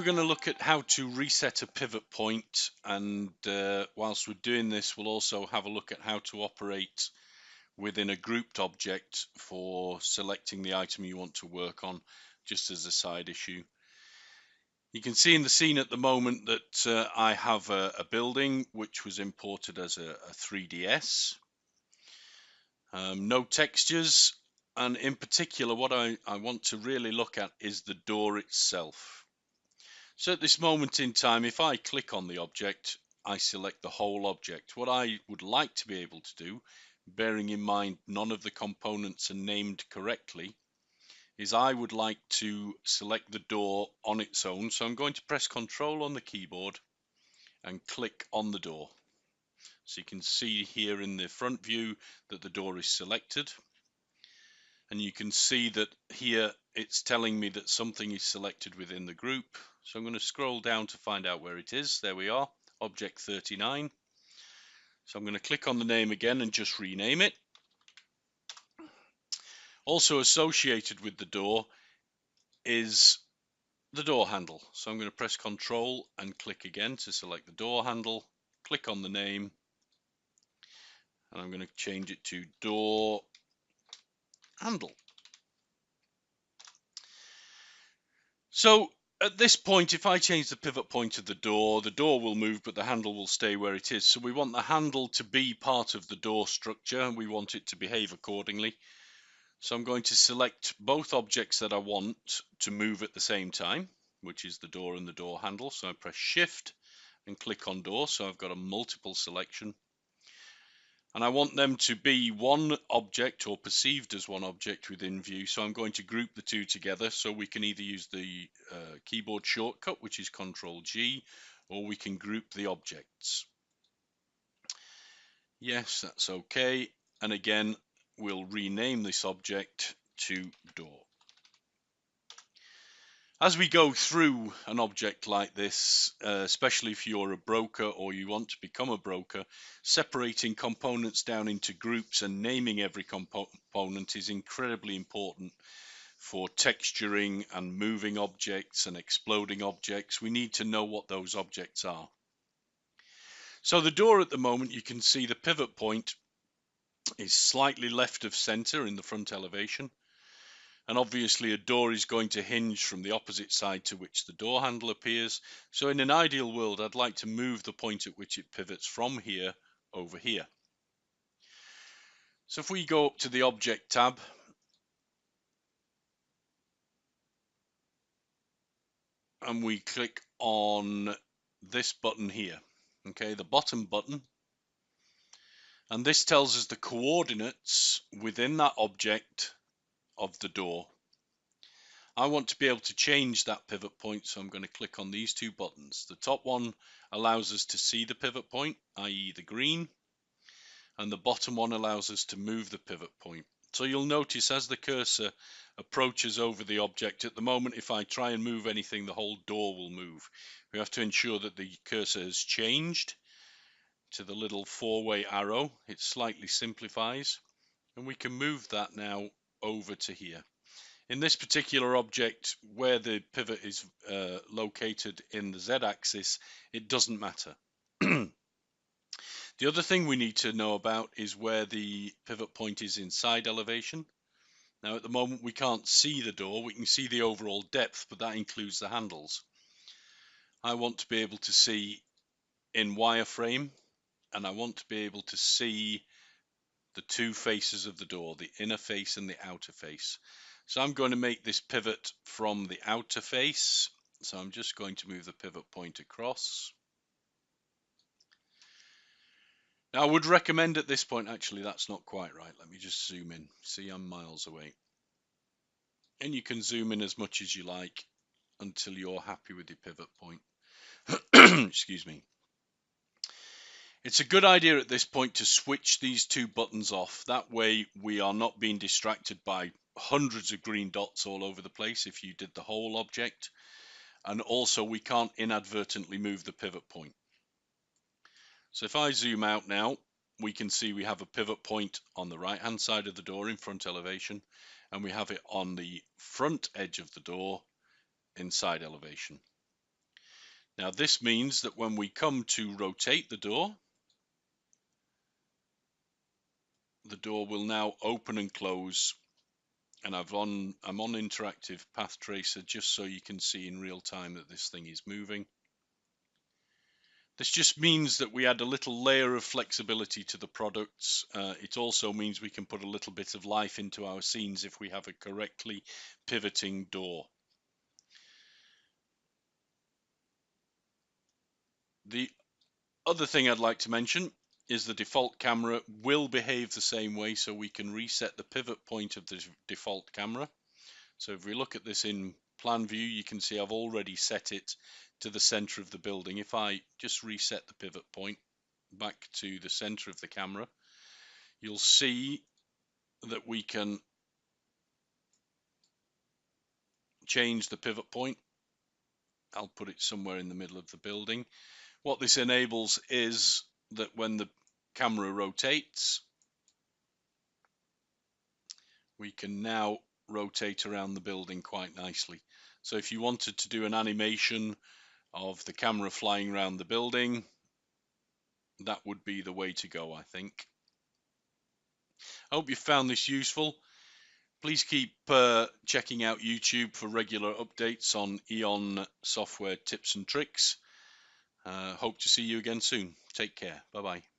we're going to look at how to reset a pivot point, and whilst we're doing this, we'll also have a look at how to operate within a grouped object for selecting the item you want to work on, just as a side issue. You can see in the scene at the moment that I have a building which was imported as a 3DS. No textures, and in particular what I want to really look at is the door itself. So at this moment in time, if I click on the object, I select the whole object. What I would like to be able to do, bearing in mind none of the components are named correctly, is I would like to select the door on its own. So I'm going to press Control on the keyboard and click on the door. So you can see here in the front view that the door is selected. And you can see that here it's telling me that something is selected within the group. So I'm going to scroll down to find out where it is. There we are, object 39. So I'm going to click on the name again and just rename it. Also associated with the door is the door handle. So I'm going to press Control and click again to select the door handle, click on the name, and I'm going to change it to door handle. So at this point, if I change the pivot point of the door will move, but the handle will stay where it is. So we want the handle to be part of the door structure, and we want it to behave accordingly. So I'm going to select both objects that I want to move at the same time, which is the door and the door handle. So I press Shift and click on door. So I've got a multiple selection. And I want them to be one object or perceived as one object within Vue. So I'm going to group the two together. So we can either use the keyboard shortcut, which is Control G, or we can group the objects. Yes, that's okay. And again, we'll rename this object to door. As we go through an object like this, especially if you're a broker or you want to become a broker, separating components down into groups and naming every component is incredibly important for texturing and moving objects and exploding objects. We need to know what those objects are. So the door at the moment, you can see the pivot point is slightly left of center in the front elevation. And obviously a door is going to hinge from the opposite side to which the door handle appears. So in an ideal world, I'd like to move the point at which it pivots from here over here. So if we go up to the Object tab, and we click on this button here, okay, the bottom button, and this tells us the coordinates within that object of the door. I want to be able to change that pivot point, so I'm going to click on these two buttons. The top one allows us to see the pivot point, i.e. the green, and the bottom one allows us to move the pivot point. So you'll notice as the cursor approaches over the object, at the moment if I try and move anything, the whole door will move. We have to ensure that the cursor has changed to the little four-way arrow. It slightly simplifies, and we can move that now over to here. In this particular object, where the pivot is located in the Z-axis, it doesn't matter. The other thing we need to know about is where the pivot point is in side elevation. Now at the moment we can't see the door, we can see the overall depth, but that includes the handles. I want to be able to see in wireframe, and I want to be able to see the two faces of the door, the inner face and the outer face. So I'm going to make this pivot from the outer face. So I'm just going to move the pivot point across. Now I would recommend at this point, actually that's not quite right. Let me just zoom in. See, I'm miles away. And you can zoom in as much as you like until you're happy with your pivot point. Excuse me. It's a good idea at this point to switch these two buttons off. That way we are not being distracted by hundreds of green dots all over the place if you did the whole object. And also we can't inadvertently move the pivot point. So if I zoom out now, we can see we have a pivot point on the right hand side of the door in front elevation, and we have it on the front edge of the door in side elevation. Now this means that when we come to rotate the door will now open and close, and I'm on interactive path tracer just so you can see in real time that this thing is moving. This just means that we add a little layer of flexibility to the products. It also means we can put a little bit of life into our scenes if we have a correctly pivoting door. The other thing I'd like to mention is the default camera will behave the same way, so we can reset the pivot point of the default camera. So if we look at this in plan view, you can see I've already set it to the center of the building. If I just reset the pivot point back to the center of the camera, you'll see that we can change the pivot point. I'll put it somewhere in the middle of the building. What this enables is that when the camera rotates, we can now rotate around the building quite nicely. So if you wanted to do an animation of the camera flying around the building, that would be the way to go, I think. I hope you found this useful. Please keep checking out YouTube for regular updates on Eon software tips and tricks. Hope to see you again soon. Take care. Bye-bye.